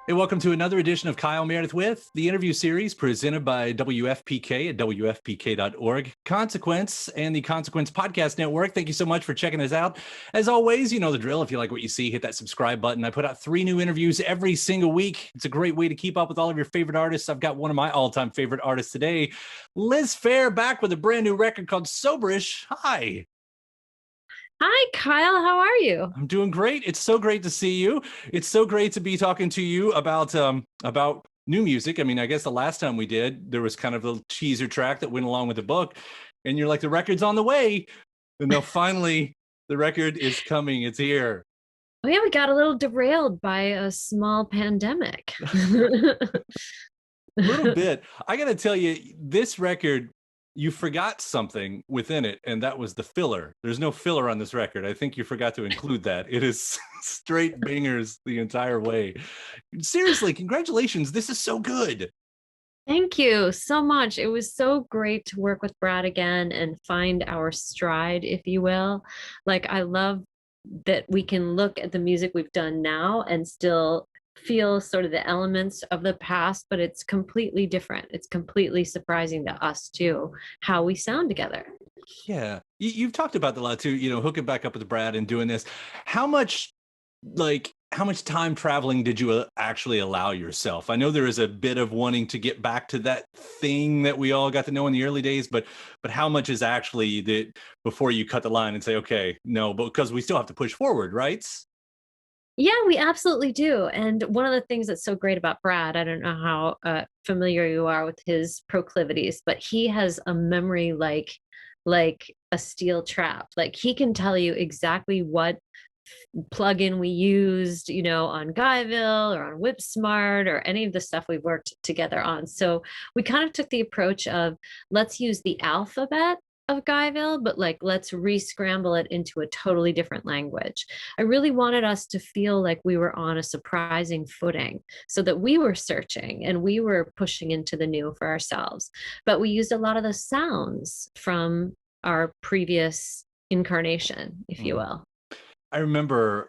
Hey, welcome to another edition of Kyle Meredith with the interview series presented by WFPK at WFPK.org, Consequence, and the Consequence Podcast Network. Thank you so much for checking us out. As always, you know the drill. If you like what you see, hit that subscribe button. I put out 3 new interviews every single week. It's a great way to keep up with all of your favorite artists. I've got one of my all-time favorite artists today, Liz Phair, back with a brand new record called Soberish. Hi. Hi, Kyle. How are you? I'm doing great. It's so great to see you. It's so great to be talking to you about new music. I mean, I guess the last time we did, there was kind of a teaser track that went along with the book, and you're like, the record's on the way. And now finally, the record is coming. It's here. Oh, yeah, we got a little derailed by a small pandemic. A little bit. I got to tell you, this record, you forgot something within it, and that was the filler. There's no filler on this record. I think you forgot to include that. It is straight bangers the entire way. Seriously, congratulations. This is so good. Thank you so much. It was so great to work with Brad again and find our stride, if you will. Like, I love that we can look at the music we've done now and still feel sort of the elements of the past, but it's completely different. It's completely surprising to us too, how we sound together. Yeah. You've talked about that a lot too, hooking back up with Brad and doing this. How much how much time traveling did you actually allow yourself? I know there is a bit of wanting to get back to that thing that we all got to know in the early days, but how much is actually that before you cut the line and say, okay, no, but because we still have to push forward, right? Yeah, we absolutely do. And one of the things that's so great about Brad, I don't know how familiar you are with his proclivities, but he has a memory like a steel trap. Like he can tell you exactly what plugin we used, on Guyville or on Whip-Smart or any of the stuff we've worked together on. So we kind of took the approach of let's use the alphabet of Guyville, but like let's re-scramble it into a totally different language. I really wanted us to feel like we were on a surprising footing so that we were searching and we were pushing into the new for ourselves. But we used a lot of the sounds from our previous incarnation, if you will. I remember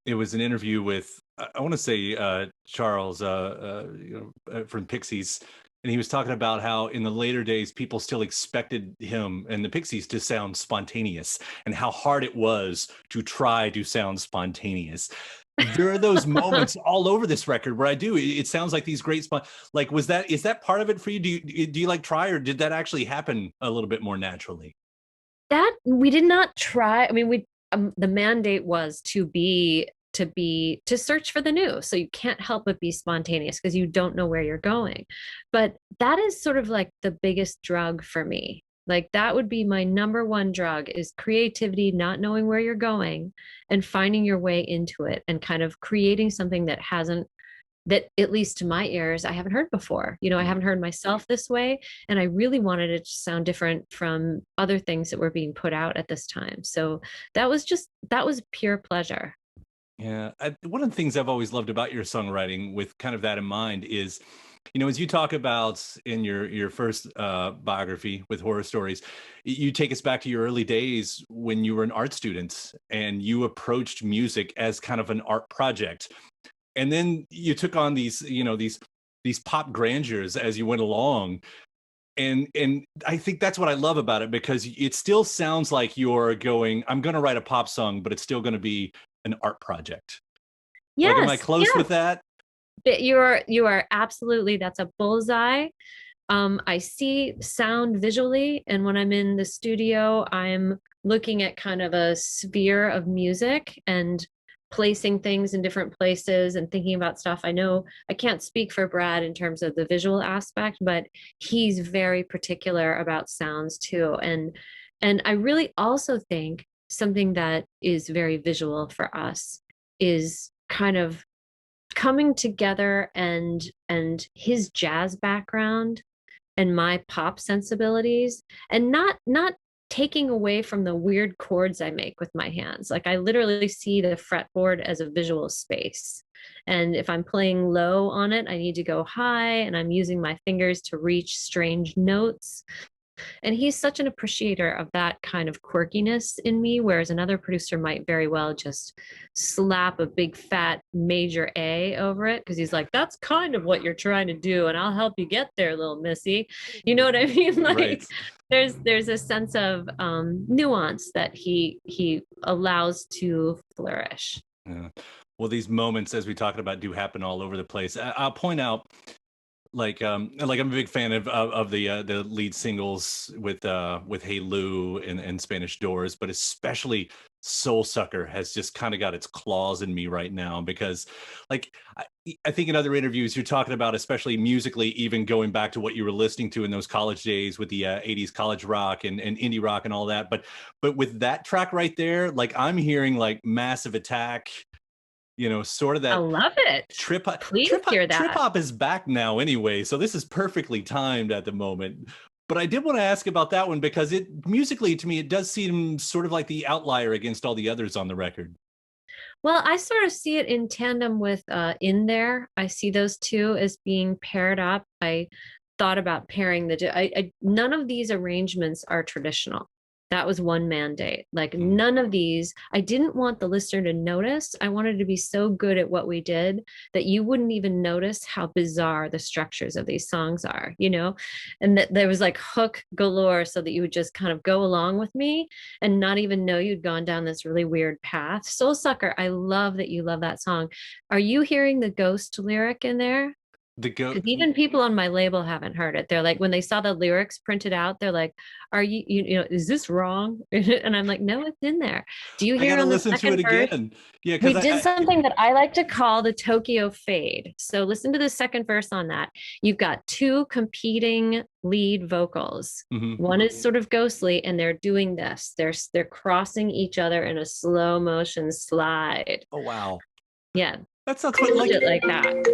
it was an interview with I want to say Charles from Pixies, and he was talking about how in the later days people still expected him and the Pixies to sound spontaneous, and how hard it was to try to sound spontaneous. There are those moments all over this record where I do. It sounds like these great like is that part of it for you? Do you like try, or did that actually happen a little bit more naturally? That we did not try. I mean, we the mandate was to search for the new. So you can't help but be spontaneous because you don't know where you're going. But that is sort of like the biggest drug for me. Like that would be my number one drug is creativity, not knowing where you're going and finding your way into it and kind of creating something that at least to my ears I haven't heard before. I haven't heard myself this way, and I really wanted it to sound different from other things that were being put out at this time. So that was pure pleasure. Yeah, one of the things I've always loved about your songwriting, with kind of that in mind, is, as you talk about in your first biography with horror stories, you take us back to your early days when you were an art student and you approached music as kind of an art project, and then you took on these pop grandeurs as you went along. And I think that's what I love about it, because it still sounds like you're going, I'm going to write a pop song, but it's still going to be an art project. Like, am I Yes, close yes. with that? But you are absolutely, that's a bullseye. I see sound visually, and when I'm in the studio, I'm looking at kind of a sphere of music and placing things in different places and thinking about stuff. I know I can't speak for Brad in terms of the visual aspect, but he's very particular about sounds too. And I really also think something that is very visual for us is kind of coming together, and his jazz background and my pop sensibilities, and not taking away from the weird chords I make with my hands. Like I literally see the fretboard as a visual space. And if I'm playing low on it, I need to go high, and I'm using my fingers to reach strange notes. And he's such an appreciator of that kind of quirkiness in me, whereas another producer might very well just slap a big fat major A over it because he's like, that's kind of what you're trying to do, and I'll help you get there, little missy. You know what I mean? Like Right. there's a sense of nuance that he allows to flourish. Yeah. Well, these moments, as we talked about, do happen all over the place. I'll point out, like I'm a big fan of the lead singles with Hey Lou and Spanish Doors, but especially Soul Sucker has just kind of got its claws in me right now because, like, I think in other interviews you're talking about, especially musically, even going back to what you were listening to in those college days with the 80s college rock and indie rock and all that. But with that track right there, like I'm hearing like Massive Attack, sort of I that love it. trip hop. Please hear that. Trip hop is back now anyway, so this is perfectly timed at the moment. But I did want to ask about that one because it musically to me it does seem sort of like the outlier against all the others on the record. Well, I sort of see it in tandem with In There. I see those two as being paired up. I thought about pairing none of these arrangements are traditional. That was one mandate. Like none of these, I didn't want the listener to notice. I wanted to be so good at what we did that you wouldn't even notice how bizarre the structures of these songs are, and that there was like hook galore so that you would just kind of go along with me and not even know you'd gone down this really weird path. Soul Sucker, I love that you love that song. Are you hearing the ghost lyric in there? Because even people on my label haven't heard it. They're like, when they saw the lyrics printed out, they're like, "Are is this wrong?" And I'm like, "No, it's in there." Do you hear I gotta on the listen to it second verse? again. Yeah, We because did something that I like to call the Tokyo fade. So listen to the second verse on that. You've got two competing lead vocals. One is sort of ghostly, and they're doing this. They're crossing each other in a slow motion slide. Oh wow. Yeah. That sounds bullshit like that.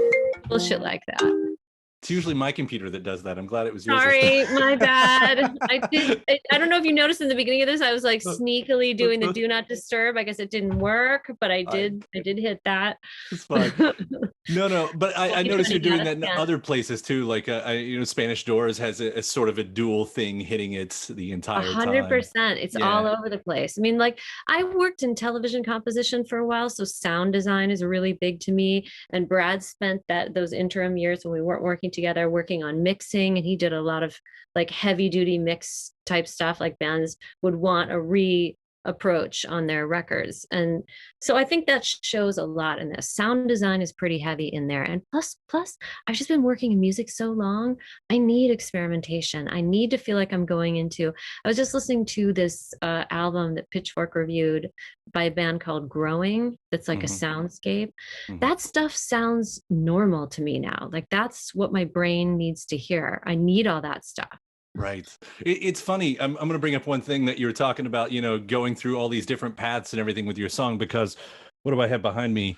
Bullshit like that. It's usually my computer that does that. I'm glad it was yours. Sorry, my bad. I don't know if you noticed in the beginning of this, I was like sneakily doing the do not disturb. I guess it didn't work, but I did hit that. It's fine. No, but I noticed you're doing that in other places too. Like, Spanish Doors has a sort of a dual thing hitting it the entire time. 100%. It's all over the place. I mean, like I worked in television composition for a while, so sound design is really big to me. And Brad spent those interim years when we weren't working together, working on mixing, and he did a lot of like heavy duty mix type stuff. Like bands would want a approach on their records. And so I think that shows a lot in this. Sound design is pretty heavy in there. And plus, I've just been working in music so long. I need experimentation. I need to feel like I'm going into, I was just listening to this album that Pitchfork reviewed by a band called Growing. That's like a soundscape. That stuff sounds normal to me now. Like that's what my brain needs to hear. I need all that stuff. Right. It's funny. I'm going to bring up one thing that you were talking about, going through all these different paths and everything with your song, because what do I have behind me?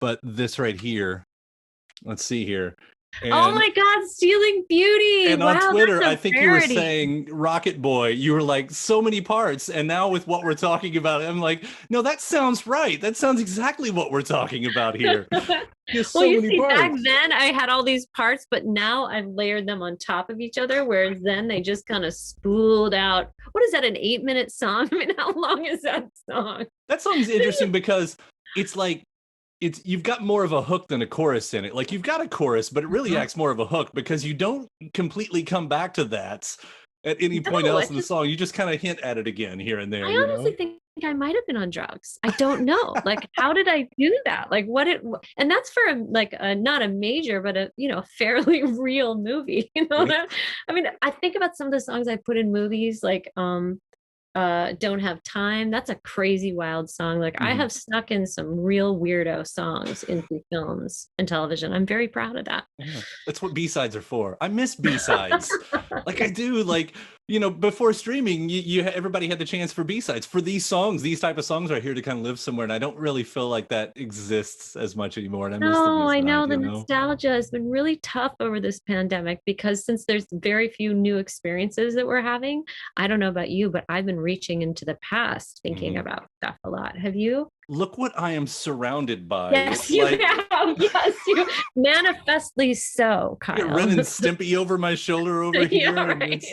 But this right here. Let's see here. And, oh my God, Stealing Beauty. And on Twitter, I think you were saying Rocket Boy. You were like, so many parts. And now with what we're talking about, I'm like, no, that sounds right. That sounds exactly what we're talking about here. Well, you see, back then I had all these parts, but now I've layered them on top of each other, whereas then they just kind of spooled out. What is that, an 8-minute song? I mean, how long is that song? That song's interesting because it's like, you've got more of a hook than a chorus in it. Like you've got a chorus, but it really acts more of a hook because you don't completely come back to that at any point else in the song. You just kind of hint at it again here and there. I honestly think I might have been on drugs. I don't know. Like, how did I do that? Like and that's for not a major, but a, fairly real movie, Right. I mean, I think about some of the songs I put in movies, like, Don't Have Time. That's a crazy wild song. Like I have snuck in some real weirdo songs into films and television. I'm very proud of that. Yeah. That's what B-sides are for. I miss B-sides. Like I do. Like, before streaming, everybody had the chance for B-sides for these songs. These type of songs are here to kind of live somewhere, and I don't really feel like that exists as much anymore. And I know the nostalgia has been really tough over this pandemic because since there's very few new experiences that we're having, I don't know about you, but I've been reaching into the past thinking about stuff a lot. Have you? Look what I am surrounded by. Yes, you have. Yes, you manifestly so, Kyle. Ren and Stimpy over my shoulder over here. Right.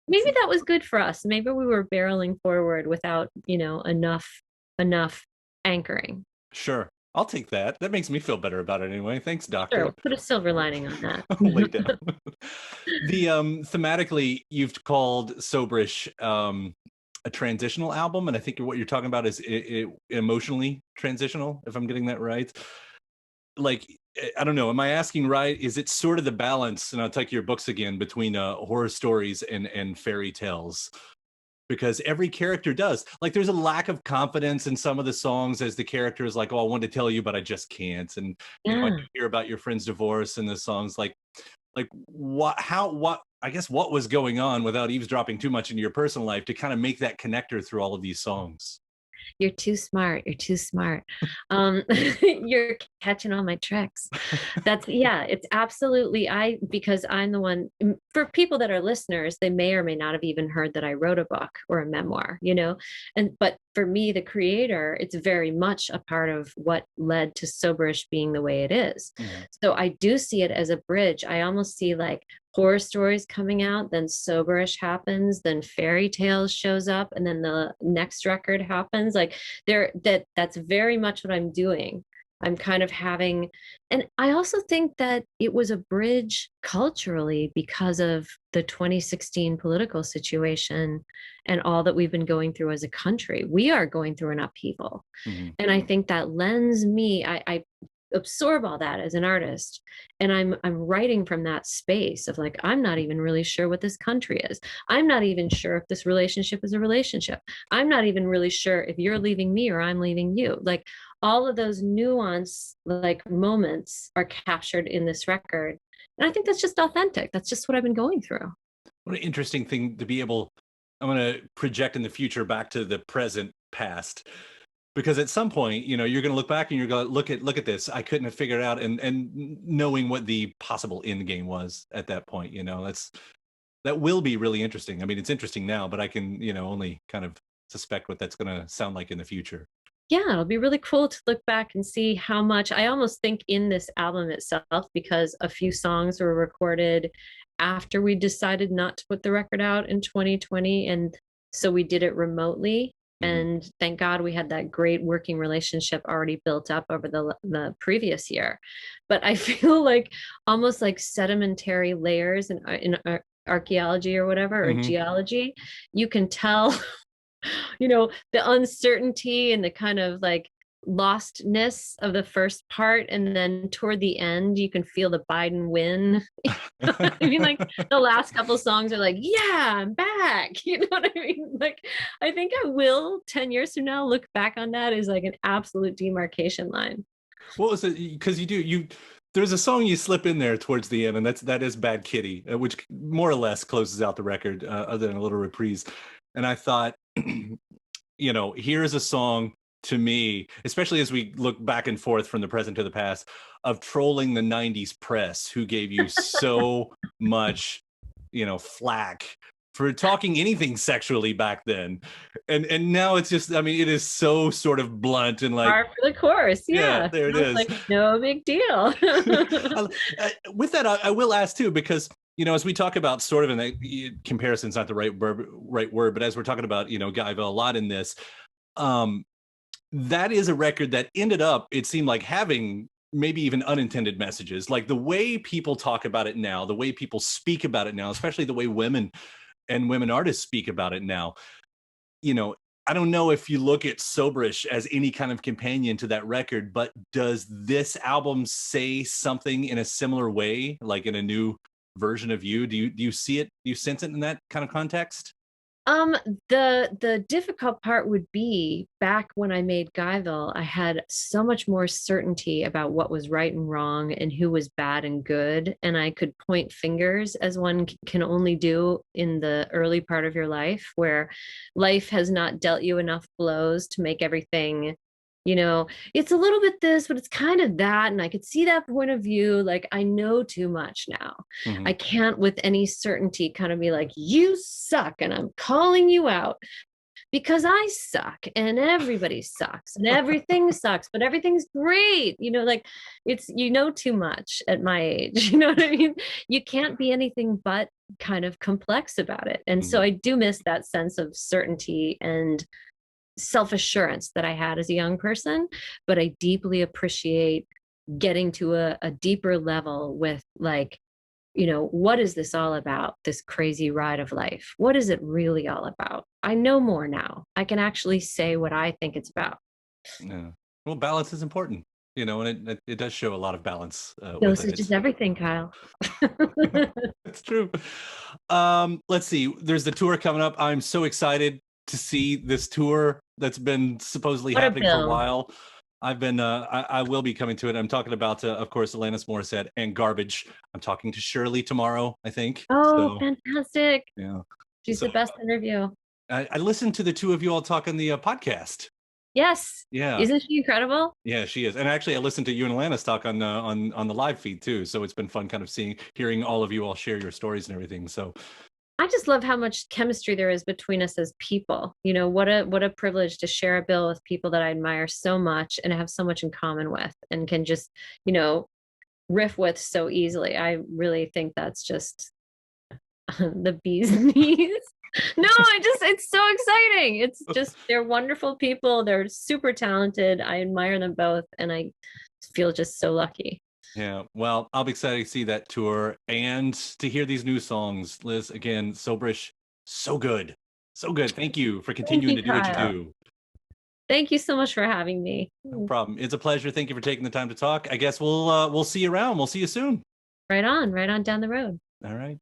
maybe that was good for us. Maybe we were barreling forward without, enough anchoring. Sure. I'll take that. That makes me feel better about it anyway. Thanks, Sure, doctor. we'll put a silver lining on I'll lay down. that. The thematically you've called Soberish a transitional album, and I think what you're talking about is emotionally transitional, if I'm getting that right. Like, I don't know, am I asking right? Is it sort of the balance, and I'll take your books again, between horror stories and fairy tales? Because every character does. Like, there's a lack of confidence in some of the songs as the character is like, oh, I wanted to tell you, but I just can't. And, I Yeah. hear about your friend's divorce and the songs like what I guess what was going on, without eavesdropping too much into your personal life, to kind of make that connector through all of these songs. You're too smart. You're too smart. You're catching all my tricks. Yeah, it's absolutely, because I'm the one, for people that are listeners, they may or may not have even heard that I wrote a book or a memoir, but for me, the creator, it's very much a part of what led to Soberish being the way it is. Mhm. So I do see it as a bridge. I almost see like horror stories coming out, then Soberish happens, then FairyTales shows up, and then the next record happens. Like that's very much what I'm doing. I'm kind of having, and I also think that it was a bridge culturally because of the 2016 political situation and all that we've been going through as a country. We are going through an upheaval. Mhm. And I think that lends me, I absorb all that as an artist, and I'm writing from that space of like, I'm not even really sure what this country is. I'm not even sure if this relationship is a relationship. I'm not even really sure if you're leaving me or I'm leaving you. Like, all of those nuance like moments are captured in this record, and I think that's just authentic. That's just what I've been going through. What an interesting thing to be able. I'm going to project in the future back to the present past, because at some point, you're going to look back and you're going to look at this. I couldn't have figured out, and knowing what the possible end game was at that point, that will be really interesting. I mean, it's interesting now, but I can, only kind of suspect what that's going to sound like in the future. Yeah, it'll be really cool to look back and see how much I almost think in this album itself, because a few songs were recorded after we decided not to put the record out in 2020. And so we did it remotely. Mhm. And thank God we had that great working relationship already built up over the previous year. But I feel like almost like sedimentary layers in archaeology or whatever, or Mhm. geology, you can tell the uncertainty and the kind of like lostness of the first part, and then toward the end you can feel the Biden win. I mean, like, the last couple songs are like, yeah, I'm back. You know what I mean? Like, I think I will 10 years from now look back on that as like an absolute demarcation line. What was it? Because there's a song you slip in there towards the end, and that is Bad Kitty, which more or less closes out the record, other than a little reprise. And I thought, here's a song to me, especially as we look back and forth from the present to the past, of trolling the 90s press, who gave you so much, flack for talking anything sexually back then. And now it's just, I mean, it is so sort of blunt and like, Par for the course. yeah, Yeah. there it I was is. like, no big deal. With that, I will ask too, because as we talk about sort of, and comparison's not the right word, but as we're talking about Guyville a lot in this, that is a record that ended up, it seemed like, having maybe even unintended messages. Like, the way people talk about it now, the way people speak about it now, especially the way women artists speak about it now, I don't know if you look at Soberish as any kind of companion to that record, but does this album say something in a similar way, like in a new version of you? Do you see it? Do you sense it in that kind of context? The difficult part would be, back when I made Guyville, I had so much more certainty about what was right and wrong and who was bad and good, and I could point fingers, as one can only do in the early part of your life, where life has not dealt you enough blows to make everything, it's a little bit this, but it's kind of that. And I could see that point of view. Like, I know too much now. Mhm. I can't with any certainty kind of be like, you suck and I'm calling you out. because I suck and everybody sucks and everything sucks, but everything's great. Like it's, too much at my age. You know what I mean? You can't be anything but kind of complex about it. And so I do miss that sense of certainty and self-assurance that I had as a young person, but I deeply appreciate getting to a deeper level with like, what is this all about? This crazy ride of life. What is it really all about? I know more now. I can actually say what I think it's about. Yeah. Well, balance is important, and it does show a lot of balance with Dosage it. is everything, Kyle. It's true. Let's see. There's the tour coming up. I'm so excited to see this tour that's been supposedly What a happening for a bill. while. I will be coming to it. I'm talking about, of course, Alanis Morrissette and Garbage. I'm talking to Shirley tomorrow, I think. Oh, So, fantastic. yeah. She's So the best interview. I listened to the two of you all talk on the podcast. Yes. Yeah. Isn't she incredible? Yeah, she is. And actually, I listened to you and Alanis talk on the live feed too. So it's been fun kind of hearing all of you all share your stories and everything. So I just love how much chemistry there is between us as people. What a privilege to share a bill with people that I admire so much and have so much in common with and can just, riff with so easily. I really think that's just the bee's knees. No, it's so exciting. It's just, they're wonderful people. They're super talented. I admire them both. And I feel just so lucky. yeah, well, I'll be excited to see that tour and to hear these new songs. Liz, again, Soberish, so good. So good. Thank you for continuing to do what you do. Thank you so much for having me. No problem. It's a pleasure. Thank you for taking the time to talk. I guess we'll see you around. We'll see you soon. Right on down the road. All right.